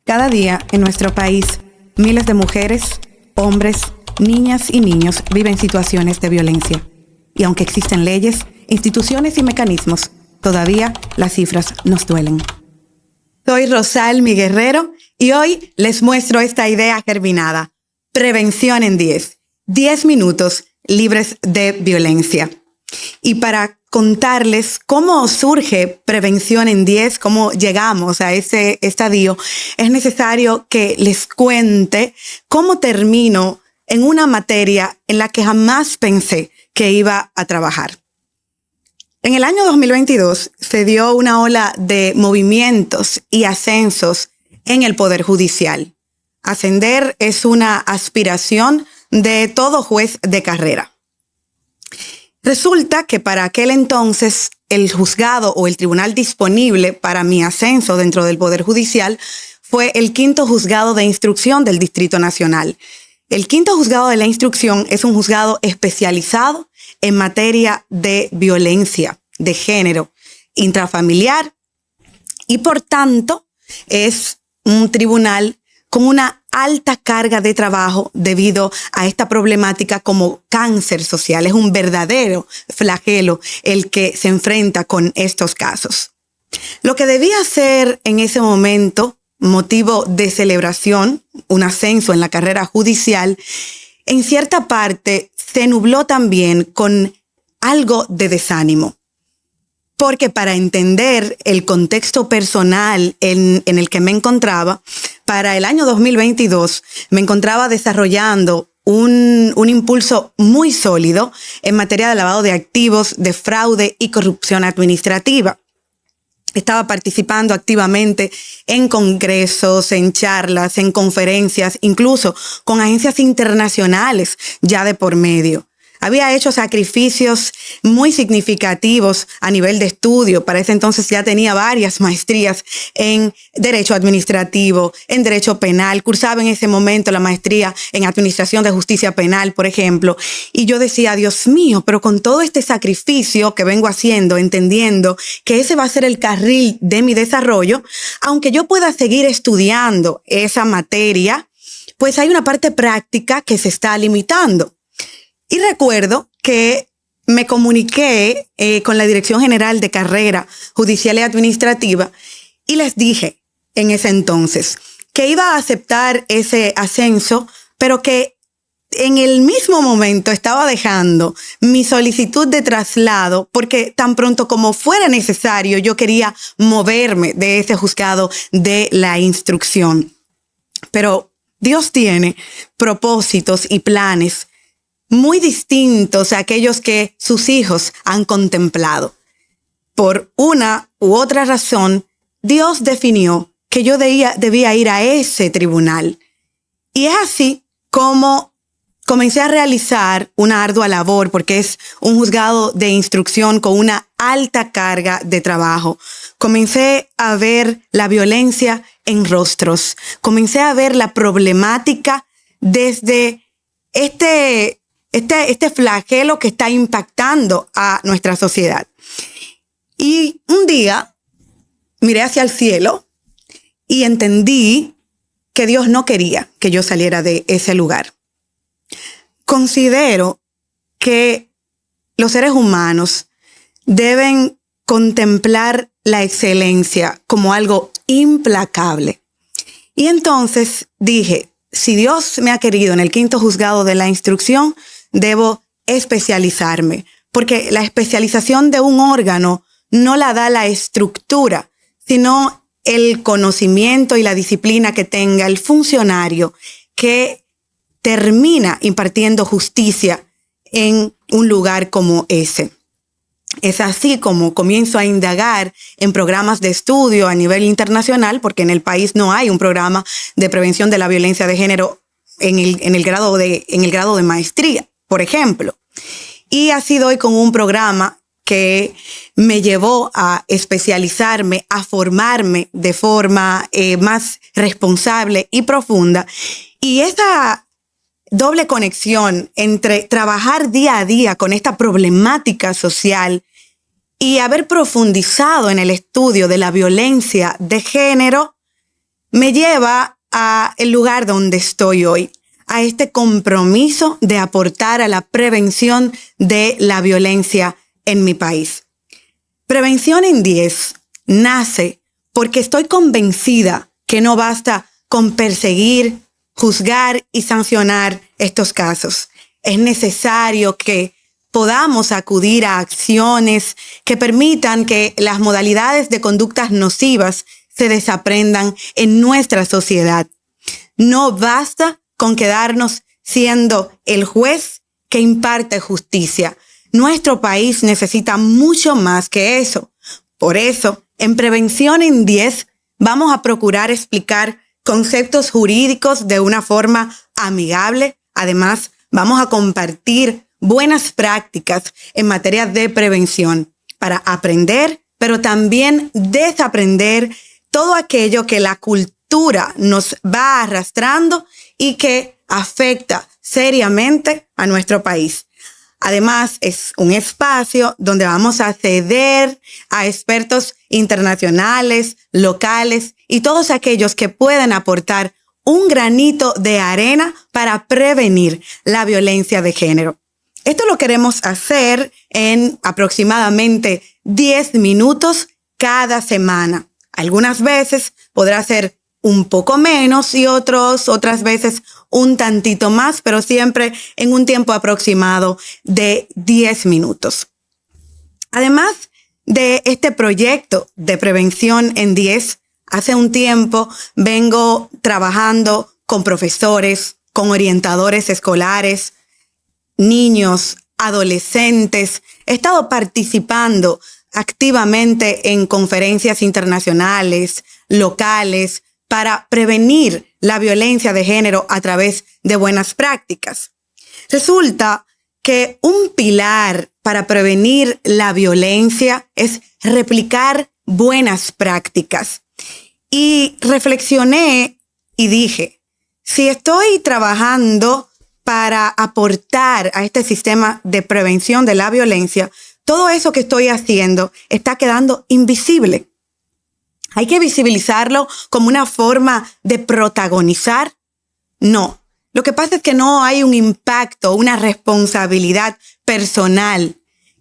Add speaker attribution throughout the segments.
Speaker 1: Cada día en nuestro país, miles de mujeres, hombres, niñas y niños viven situaciones de violencia. Y aunque existen leyes, instituciones y mecanismos, todavía las cifras nos duelen. Soy Rosalmi Guerrero y hoy les muestro esta idea germinada. Prevención en 10. 10 minutos libres de violencia. Y para contarles cómo surge Prevención en 10, cómo llegamos a ese estadio, es necesario que les cuente cómo termino en una materia en la que jamás pensé que iba a trabajar. En el año 2022 se dio una ola de movimientos y ascensos en el Poder Judicial. Ascender es una aspiración de todo juez de carrera. Resulta que para aquel entonces el juzgado o el tribunal disponible para mi ascenso dentro del Poder Judicial fue el 5º Juzgado de Instrucción del Distrito Nacional. El 5º Juzgado de la Instrucción es un juzgado especializado en materia de violencia de género intrafamiliar y por tanto es un tribunal con una alta carga de trabajo debido a esta problemática como cáncer social. Es un verdadero flagelo el que se enfrenta con estos casos. Lo que debía ser en ese momento motivo de celebración, un ascenso en la carrera judicial, en cierta parte se nubló también con algo de desánimo. Porque para entender el contexto personal en el que me encontraba, para el año 2022 me encontraba desarrollando un impulso muy sólido en materia de lavado de activos, de fraude y corrupción administrativa. Estaba participando activamente en congresos, en charlas, en conferencias, incluso con agencias internacionales ya de por medio. Había hecho sacrificios muy significativos a nivel de estudio. Para ese entonces ya tenía varias maestrías en Derecho Administrativo, en Derecho Penal. Cursaba en ese momento la maestría en Administración de Justicia Penal, por ejemplo. Y yo decía, Dios mío, pero con todo este sacrificio que vengo haciendo, entendiendo que ese va a ser el carril de mi desarrollo, aunque yo pueda seguir estudiando esa materia, pues hay una parte práctica que se está limitando. Y recuerdo que me comuniqué con la Dirección General de Carrera Judicial y Administrativa y les dije en ese entonces que iba a aceptar ese ascenso, pero que en el mismo momento estaba dejando mi solicitud de traslado porque tan pronto como fuera necesario yo quería moverme de ese juzgado de la instrucción. Pero Dios tiene propósitos y planes muy distintos a aquellos que sus hijos han contemplado. Por una u otra razón, Dios definió que yo debía ir a ese tribunal. Y es así como comencé a realizar una ardua labor, porque es un juzgado de instrucción con una alta carga de trabajo. Comencé a ver la violencia en rostros. Comencé a ver la problemática desde este flagelo que está impactando a nuestra sociedad. Y un día miré hacia el cielo y entendí que Dios no quería que yo saliera de ese lugar. Considero que los seres humanos deben contemplar la excelencia como algo implacable. Y entonces dije, si Dios me ha querido en el 5º Juzgado de la Instrucción, debo especializarme, porque la especialización de un órgano no la da la estructura, sino el conocimiento y la disciplina que tenga el funcionario que termina impartiendo justicia en un lugar como ese. Es así como comienzo a indagar en programas de estudio a nivel internacional, porque en el país no hay un programa de prevención de la violencia de género en el grado de maestría, por ejemplo. Y así doy con un programa que me llevó a especializarme, a formarme de forma más responsable y profunda. Y esa doble conexión entre trabajar día a día con esta problemática social y haber profundizado en el estudio de la violencia de género me lleva a el lugar donde estoy hoy, a este compromiso de aportar a la prevención de la violencia en mi país. Prevención en 10 nace porque estoy convencida que no basta con perseguir, juzgar y sancionar estos casos. Es necesario que podamos acudir a acciones que permitan que las modalidades de conductas nocivas se desaprendan en nuestra sociedad. No basta con quedarnos siendo el juez que imparte justicia. Nuestro país necesita mucho más que eso. Por eso, en Prevención en 10, vamos a procurar explicar conceptos jurídicos de una forma amigable. Además, vamos a compartir buenas prácticas en materia de prevención para aprender, pero también desaprender todo aquello que la cultura nos va arrastrando y que afecta seriamente a nuestro país. Además, es un espacio donde vamos a acceder a expertos internacionales, locales y todos aquellos que puedan aportar un granito de arena para prevenir la violencia de género. Esto lo queremos hacer en aproximadamente 10 minutos cada semana. Algunas veces podrá ser un poco menos y otras veces un tantito más, pero siempre en un tiempo aproximado de 10 minutos. Además de este proyecto de Prevención en 10, hace un tiempo vengo trabajando con profesores, con orientadores escolares, niños, adolescentes. He estado participando activamente en conferencias internacionales, locales, para prevenir la violencia de género a través de buenas prácticas. Resulta que un pilar para prevenir la violencia es replicar buenas prácticas. Y reflexioné y dije, si estoy trabajando para aportar a este sistema de prevención de la violencia, todo eso que estoy haciendo está quedando invisible. ¿Hay que visibilizarlo como una forma de protagonizar? No. Lo que pasa es que no hay un impacto, una responsabilidad personal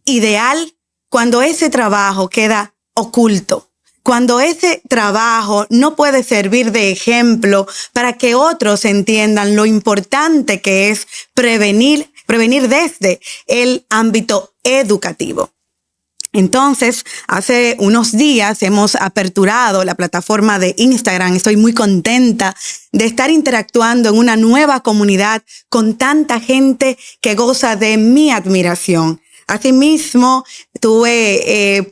Speaker 1: ideal cuando ese trabajo queda oculto. Cuando ese trabajo no puede servir de ejemplo para que otros entiendan lo importante que es prevenir desde el ámbito educativo. Entonces, hace unos días hemos aperturado la plataforma de Instagram. Estoy muy contenta de estar interactuando en una nueva comunidad con tanta gente que goza de mi admiración. Asimismo, tuve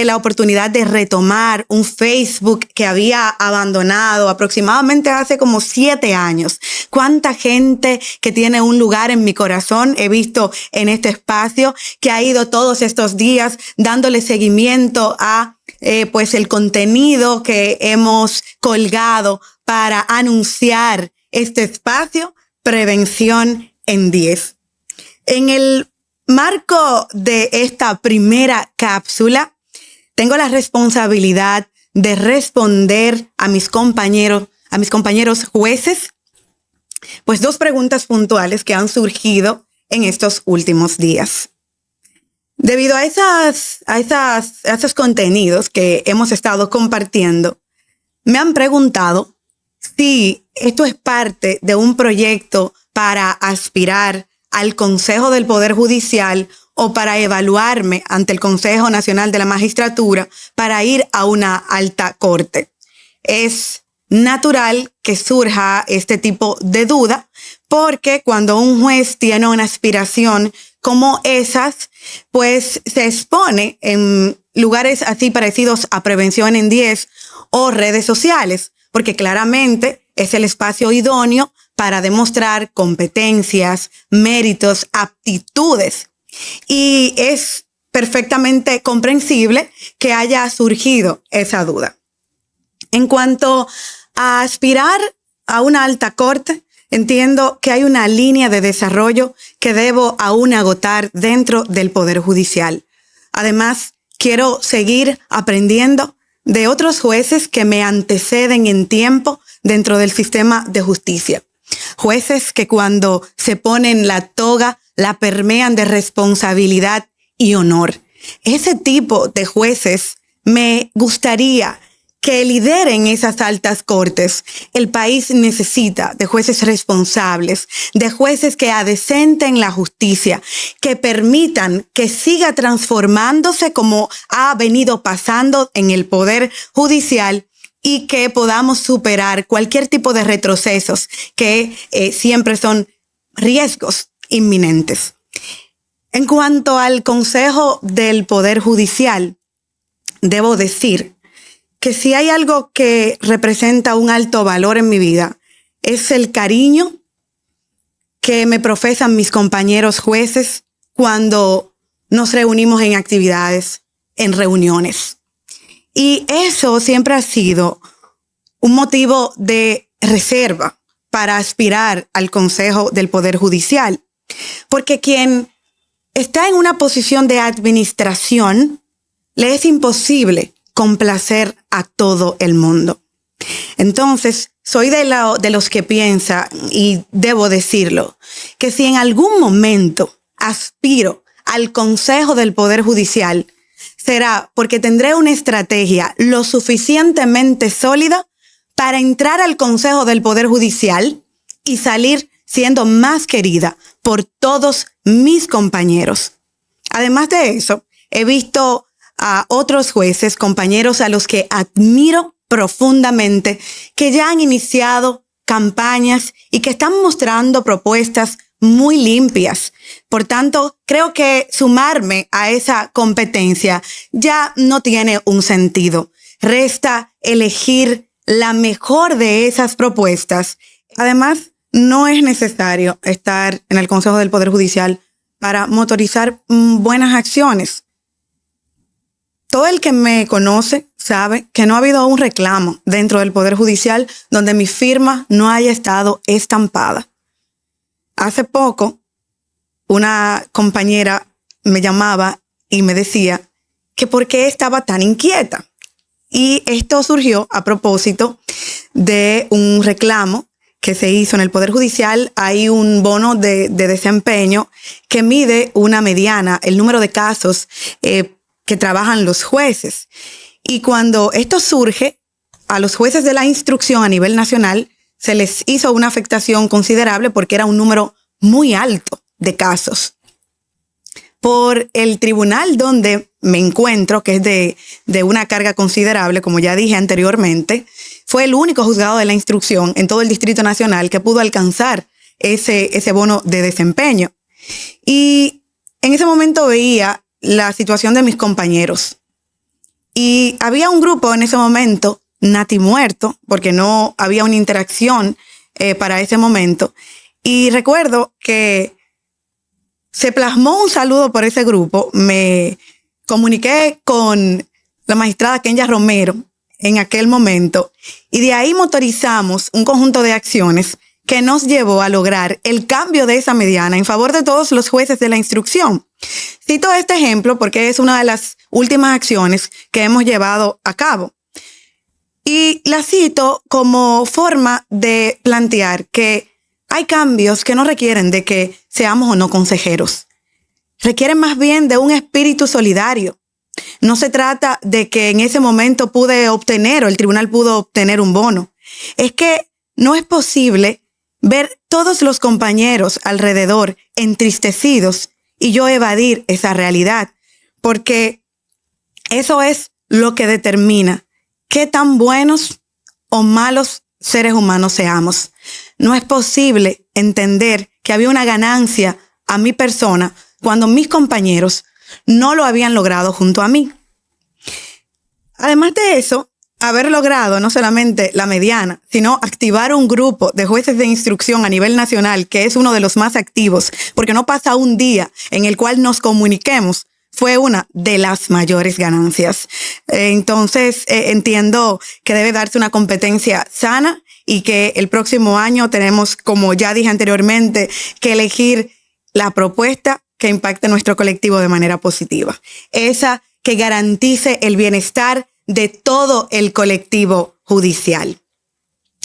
Speaker 1: la oportunidad de retomar un Facebook que había abandonado aproximadamente hace como 7 años. Cuánta gente que tiene un lugar en mi corazón he visto en este espacio, que ha ido todos estos días dándole seguimiento a el contenido que hemos colgado para anunciar este espacio, Prevención en 10. En el marco de esta primera cápsula, tengo la responsabilidad de responder a mis compañeros jueces, pues 2 preguntas puntuales que han surgido en estos últimos días. Debido a esos contenidos que hemos estado compartiendo, me han preguntado si esto es parte de un proyecto para aspirar al Consejo del Poder Judicial o para evaluarme ante el Consejo Nacional de la Magistratura para ir a una alta corte. Es natural que surja este tipo de duda porque cuando un juez tiene una aspiración como esas, pues se expone en lugares así parecidos a Prevención en 10 o redes sociales, porque claramente es el espacio idóneo para demostrar competencias, méritos, aptitudes. Y es perfectamente comprensible que haya surgido esa duda. En cuanto a aspirar a una alta corte, entiendo que hay una línea de desarrollo que debo aún agotar dentro del Poder Judicial. Además, quiero seguir aprendiendo de otros jueces que me anteceden en tiempo dentro del sistema de justicia. Jueces que cuando se ponen la toga la permean de responsabilidad y honor. Ese tipo de jueces me gustaría que lideren esas altas cortes. El país necesita de jueces responsables, de jueces que adecenten la justicia, que permitan que siga transformándose como ha venido pasando en el Poder Judicial y que podamos superar cualquier tipo de retrocesos que siempre son riesgos inminentes. En cuanto al Consejo del Poder Judicial, debo decir que si hay algo que representa un alto valor en mi vida, es el cariño que me profesan mis compañeros jueces cuando nos reunimos en actividades, en reuniones. Y eso siempre ha sido un motivo de reserva para aspirar al Consejo del Poder Judicial, porque quien está en una posición de administración, le es imposible complacer a todo el mundo. Entonces, soy de los que piensa, y debo decirlo, que si en algún momento aspiro al Consejo del Poder Judicial, será porque tendré una estrategia lo suficientemente sólida para entrar al Consejo del Poder Judicial y salir siendo más querida por todos mis compañeros. Además de eso, he visto a otros jueces, compañeros a los que admiro profundamente, que ya han iniciado campañas y que están mostrando propuestas muy limpias. Por tanto, creo que sumarme a esa competencia ya no tiene un sentido. Resta elegir la mejor de esas propuestas. Además, no es necesario estar en el Consejo del Poder Judicial para motorizar buenas acciones. Todo el que me conoce sabe que no ha habido un reclamo dentro del Poder Judicial donde mi firma no haya estado estampada. Hace poco, una compañera me llamaba y me decía que por qué estaba tan inquieta. Y esto surgió a propósito de un reclamo que se hizo en el Poder Judicial. Hay un bono de desempeño que mide una mediana, el número de casos que trabajan los jueces. Y cuando esto surge, a los jueces de la instrucción a nivel nacional se les hizo una afectación considerable porque era un número muy alto de casos. Por el tribunal donde me encuentro, que es de una carga considerable, como ya dije anteriormente, fue el único juzgado de la instrucción en todo el Distrito Nacional que pudo alcanzar ese bono de desempeño. Y en ese momento veía la situación de mis compañeros. Y había un grupo en ese momento, natimuerto, porque no había una interacción para ese momento. Y recuerdo que se plasmó un saludo por ese grupo. Me comuniqué con la magistrada Kenya Romero en aquel momento y de ahí motorizamos un conjunto de acciones que nos llevó a lograr el cambio de esa mediana en favor de todos los jueces de la instrucción. Cito este ejemplo porque es una de las últimas acciones que hemos llevado a cabo. Y la cito como forma de plantear que hay cambios que no requieren de que seamos o no consejeros. Requieren más bien de un espíritu solidario. No se trata de que en ese momento el tribunal pudo obtener un bono. Es que no es posible ver todos los compañeros alrededor entristecidos y yo evadir esa realidad, porque eso es lo que determina qué tan buenos o malos seres humanos seamos. No es posible entender que había una ganancia a mi persona cuando mis compañeros no lo habían logrado junto a mí. Además de eso, haber logrado no solamente la mediana, sino activar un grupo de jueces de instrucción a nivel nacional, que es uno de los más activos, porque no pasa un día en el cual nos comuniquemos, fue una de las mayores ganancias. Entonces, entiendo que debe darse una competencia sana y que el próximo año tenemos, como ya dije anteriormente, que elegir la propuesta que impacte nuestro colectivo de manera positiva. Esa que garantice el bienestar de todo el colectivo judicial.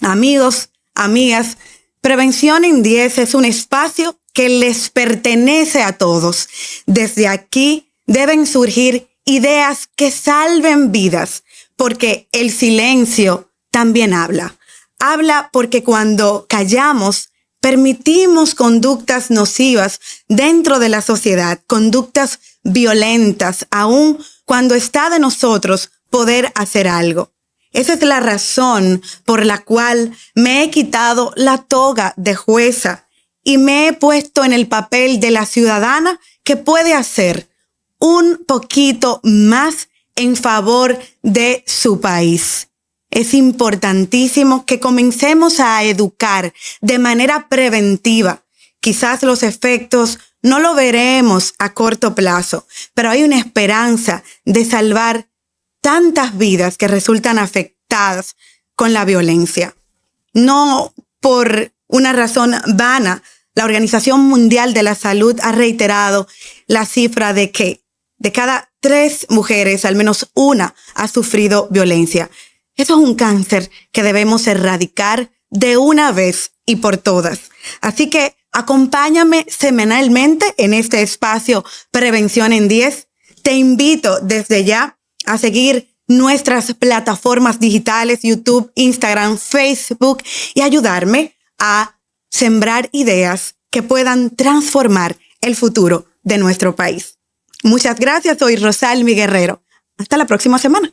Speaker 1: Amigos, amigas, Prevención en 10 es un espacio que les pertenece a todos. Desde aquí deben surgir ideas que salven vidas, porque el silencio también habla. Habla porque cuando callamos, permitimos conductas nocivas dentro de la sociedad, conductas violentas, aun cuando está de nosotros poder hacer algo. Esa es la razón por la cual me he quitado la toga de jueza y me he puesto en el papel de la ciudadana que puede hacer un poquito más en favor de su país. Es importantísimo que comencemos a educar de manera preventiva. Quizás los efectos no lo veremos a corto plazo, pero hay una esperanza de salvar tantas vidas que resultan afectadas con la violencia. No por una razón vana, la Organización Mundial de la Salud ha reiterado la cifra de que de cada 3 mujeres, al menos una ha sufrido violencia. Eso es un cáncer que debemos erradicar de una vez y por todas. Así que acompáñame semanalmente en este espacio Prevención en 10. Te invito desde ya a seguir nuestras plataformas digitales, YouTube, Instagram, Facebook, y ayudarme a sembrar ideas que puedan transformar el futuro de nuestro país. Muchas gracias, soy Rosalmi Guerrero. Hasta la próxima semana.